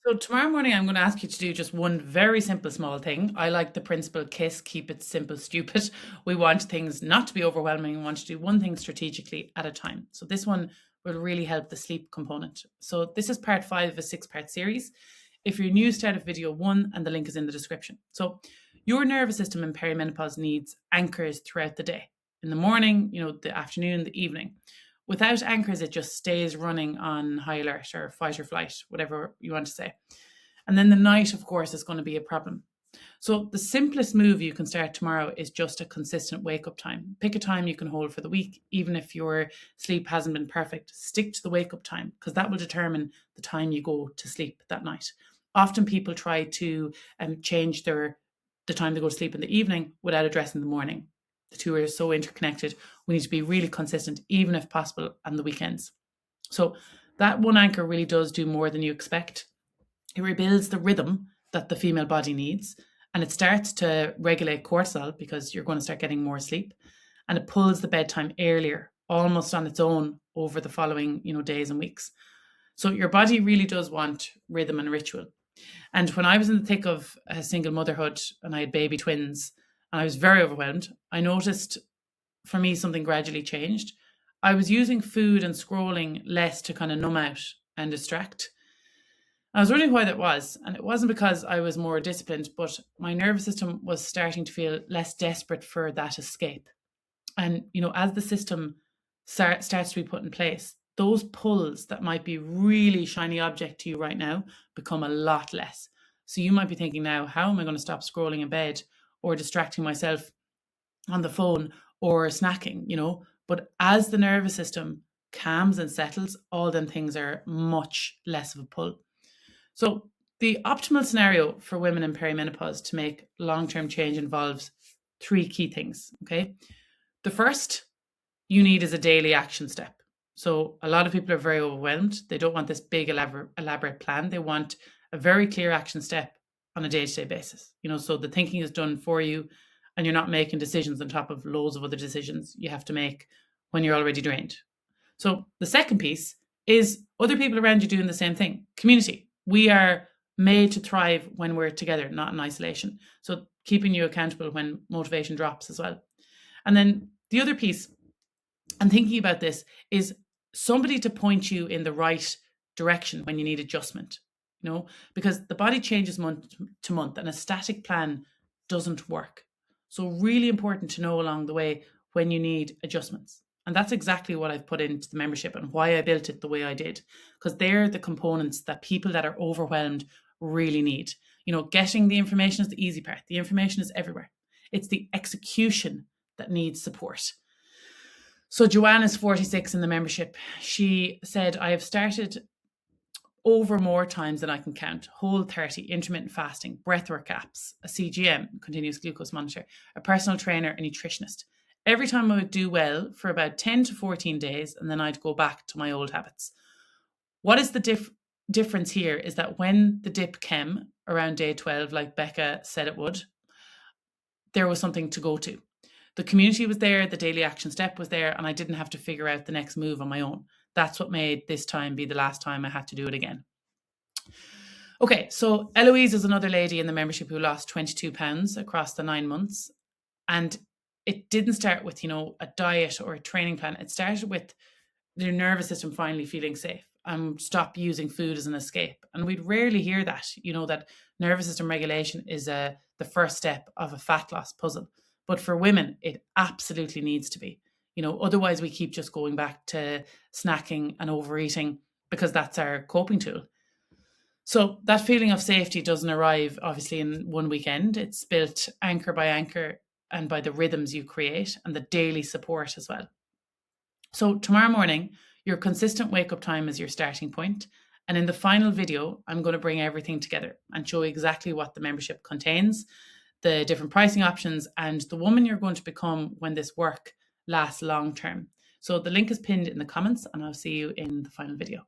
So tomorrow morning, I'm going to ask you to do just one very simple small thing. I like the principle KISS, keep it simple, stupid. We want things not to be overwhelming. We want to do one thing strategically at a time. So this one will really help the sleep component. So this is part 5 of a 6-part series. If you're new, start at video 1 and the link is in the description. So your nervous system in perimenopause needs anchors throughout the day. In the morning, the afternoon, the evening. Without anchors, it just stays running on high alert or fight or flight, whatever you want to say. And then the night, of course, is going to be a problem. So the simplest move you can start tomorrow is just a consistent wake up time. Pick a time you can hold for the week, even if your sleep hasn't been perfect. Stick to the wake up time because that will determine the time you go to sleep that night. Often people try to change the time they go to sleep in the evening without addressing the morning. The two are so interconnected. We need to be really consistent, even if possible, on the weekends. So that one anchor really does do more than you expect. It rebuilds the rhythm that the female body needs, and it starts to regulate cortisol because you're going to start getting more sleep, and it pulls the bedtime earlier, almost on its own over the following, days and weeks. So your body really does want rhythm and ritual. And when I was in the thick of a single motherhood and I had baby twins and I was very overwhelmed, I noticed for me something gradually changed. I was using food and scrolling less to kind of numb out and distract. I was wondering why that was, and it wasn't because I was more disciplined, but my nervous system was starting to feel less desperate for that escape. And, as the system starts to be put in place, those pulls that might be really shiny object to you right now become a lot less. So you might be thinking now, how am I going to stop scrolling in bed or distracting myself on the phone or snacking, But as the nervous system calms and settles, all them things are much less of a pull. So the optimal scenario for women in perimenopause to make long-term change involves 3 key things, okay? The first you need is a daily action step. So a lot of people are very overwhelmed. They don't want this big elaborate plan. They want a very clear action step on a day-to-day basis. So the thinking is done for you and you're not making decisions on top of loads of other decisions you have to make when you're already drained. So the second piece is other people around you doing the same thing. Community. We are made to thrive when we're together, not in isolation. So keeping you accountable when motivation drops as well. And then the other piece, and thinking about this, is somebody to point you in the right direction when you need adjustment, because the body changes month to month and a static plan doesn't work. So really important to know along the way when you need adjustments. And that's exactly what I've put into the membership and why I built it the way I did, because they're the components that people that are overwhelmed really need. Getting the information is the easy part. The information is everywhere. It's the execution that needs support. So Joanne is 46 in the membership. She said, I have started over more times than I can count. Whole30, intermittent fasting, breathwork apps, a CGM, continuous glucose monitor, a personal trainer, a nutritionist. Every time I would do well for about 10 to 14 days, and then I'd go back to my old habits. What is the difference here is that when the dip came around day 12, like Becca said it would, there was something to go to. The community was there, the daily action step was there, and I didn't have to figure out the next move on my own. That's what made this time be the last time I had to do it again. Okay, so Eloise is another lady in the membership who lost 22 pounds across the 9 months. And it didn't start with, a diet or a training plan. It started with their nervous system finally feeling safe and stop using food as an escape. And we'd rarely hear that, that nervous system regulation is the first step of a fat loss puzzle. But for women, it absolutely needs to be. Otherwise we keep just going back to snacking and overeating because that's our coping tool. So that feeling of safety doesn't arrive obviously in one weekend. It's built anchor by anchor and by the rhythms you create and the daily support as well. So tomorrow morning, your consistent wake up time is your starting point. And in the final video, I'm going to bring everything together and show you exactly what the membership contains, the different pricing options, and the woman you're going to become when this work lasts long term. So the link is pinned in the comments and I'll see you in the final video.